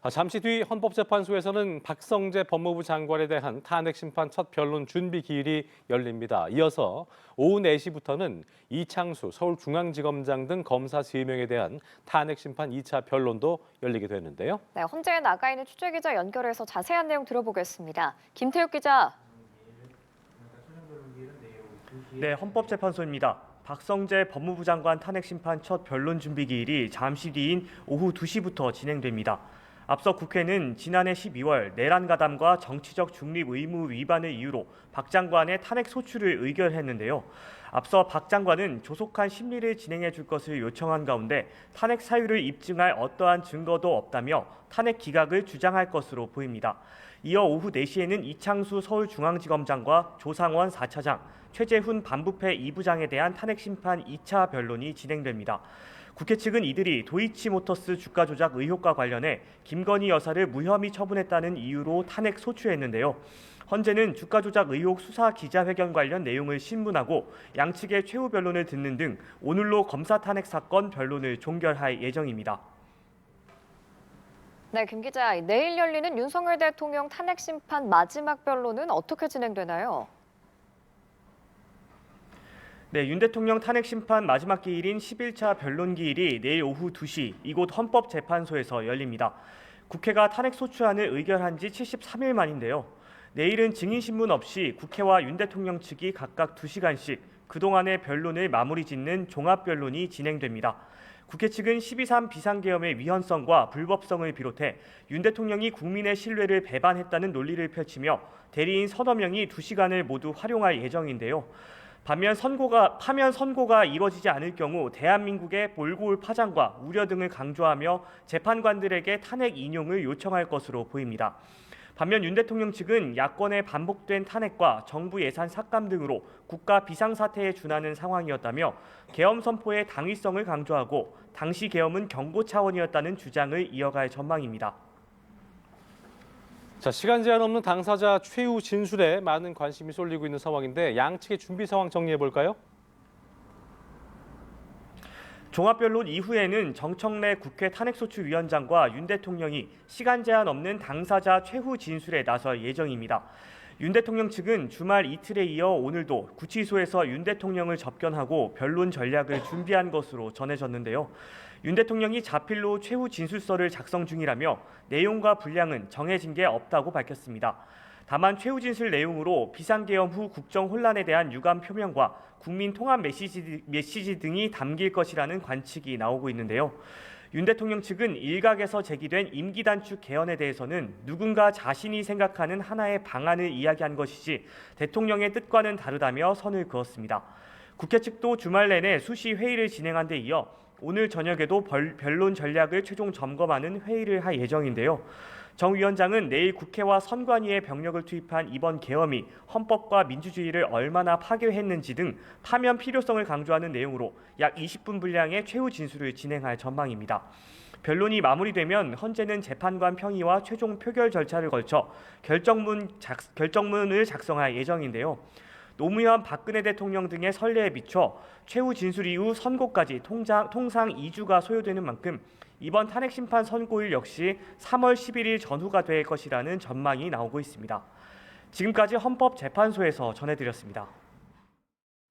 잠시 뒤 헌법재판소에서는 박성재 법무부 장관에 대한 탄핵 심판 첫 변론 준비 기일이 열립니다. 이어서 오후 4시부터는 이창수 서울중앙지검장 등 검사 3명에 대한 탄핵 심판 2차 변론도 열리게 되는데요. 네, 헌재에 나가 있는 취재기자 연결해서 자세한 내용 들어보겠습니다. 김태욱 기자. 네, 헌법재판소입니다. 박성재 법무부 장관 탄핵 심판 첫 변론 준비 기일이 잠시 뒤인 오후 2시부터 진행됩니다. 앞서 국회는 지난해 12월 내란 가담과 정치적 중립 의무 위반을 이유로 박 장관의 탄핵 소추를 의결했는데요. 앞서 박 장관은 조속한 심리를 진행해 줄 것을 요청한 가운데 탄핵 사유를 입증할 어떠한 증거도 없다며 탄핵 기각을 주장할 것으로 보입니다. 이어 오후 4시에는 이창수 서울중앙지검장과 조상원 4차장, 최재훈 반부패 2부장에 대한 탄핵 심판 2차 변론이 진행됩니다. 국회 측은 이들이 도이치모터스 주가 조작 의혹과 관련해 김건희 여사를 무혐의 처분했다는 이유로 탄핵 소추했는데요. 헌재는 주가 조작 의혹 수사 기자회견 관련 내용을 신문하고 양측의 최후 변론을 듣는 등 오늘로 검사 탄핵 사건 변론을 종결할 예정입니다. 네, 김 기자. 내일 열리는 윤석열 대통령 탄핵 심판 마지막 변론은 어떻게 진행되나요? 네, 윤 대통령 탄핵 심판 마지막 기일인 11차 변론 기일이 내일 오후 2시 이곳 헌법재판소에서 열립니다. 국회가 탄핵 소추안을 의결한 지 73일 만인데요. 내일은 증인신문 없이 국회와 윤 대통령 측이 각각 2시간씩 그동안의 변론을 마무리 짓는 종합변론이 진행됩니다. 국회 측은 12.3 비상계엄의 위헌성과 불법성을 비롯해 윤 대통령이 국민의 신뢰를 배반했다는 논리를 펼치며 대리인 서너 명이 2시간을 모두 활용할 예정인데요. 반면 파면 선고가 이뤄지지 않을 경우 대한민국의 몰고 올 파장과 우려 등을 강조하며 재판관들에게 탄핵 인용을 요청할 것으로 보입니다. 반면 윤 대통령 측은 야권의 반복된 탄핵과 정부 예산 삭감 등으로 국가 비상사태에 준하는 상황이었다며 계엄 선포의 당위성을 강조하고 당시 계엄은 경고 차원이었다는 주장을 이어갈 전망입니다. 시간 제한 없는 당사자 최후 진술에 많은 관심이 쏠리고 있는 상황인데 양측의 준비 상황 정리해 볼까요? 종합변론 이후에는 정청래 국회 탄핵소추위원장과 윤 대통령이 시간 제한 없는 당사자 최후 진술에 나설 예정입니다. 윤 대통령 측은 주말 이틀에 이어 오늘도 구치소에서 윤 대통령을 접견하고 변론 전략을 준비한 것으로 전해졌는데요. 윤 대통령이 자필로 최후 진술서를 작성 중이라며 내용과 분량은 정해진 게 없다고 밝혔습니다. 다만 최후 진술 내용으로 비상계엄 후 국정 혼란에 대한 유감 표명과 국민 통합 메시지 등이 담길 것이라는 관측이 나오고 있는데요. 윤 대통령 측은 일각에서 제기된 임기 단축 개헌에 대해서는 누군가 자신이 생각하는 하나의 방안을 이야기한 것이지 대통령의 뜻과는 다르다며 선을 그었습니다. 국회 측도 주말 내내 수시 회의를 진행한 데 이어 오늘 저녁에도 변론 전략을 최종 점검하는 회의를 할 예정인데요. 정 위원장은 내일 국회와 선관위의 병력을 투입한 이번 계엄이 헌법과 민주주의를 얼마나 파괴했는지 등 파면 필요성을 강조하는 내용으로 약 20분 분량의 최후 진술을 진행할 전망입니다. 변론이 마무리되면 헌재는 재판관 평의와 최종 표결 절차를 거쳐 결정문을 작성할 예정인데요. 노무현, 박근혜 대통령 등의 선례에 비춰 최후 진술 이후 선고까지 통상 2주가 소요되는 만큼 이번 탄핵 심판 선고일 역시 3월 11일 전후가 될 것이라는 전망이 나오고 있습니다. 지금까지 헌법재판소에서 전해드렸습니다.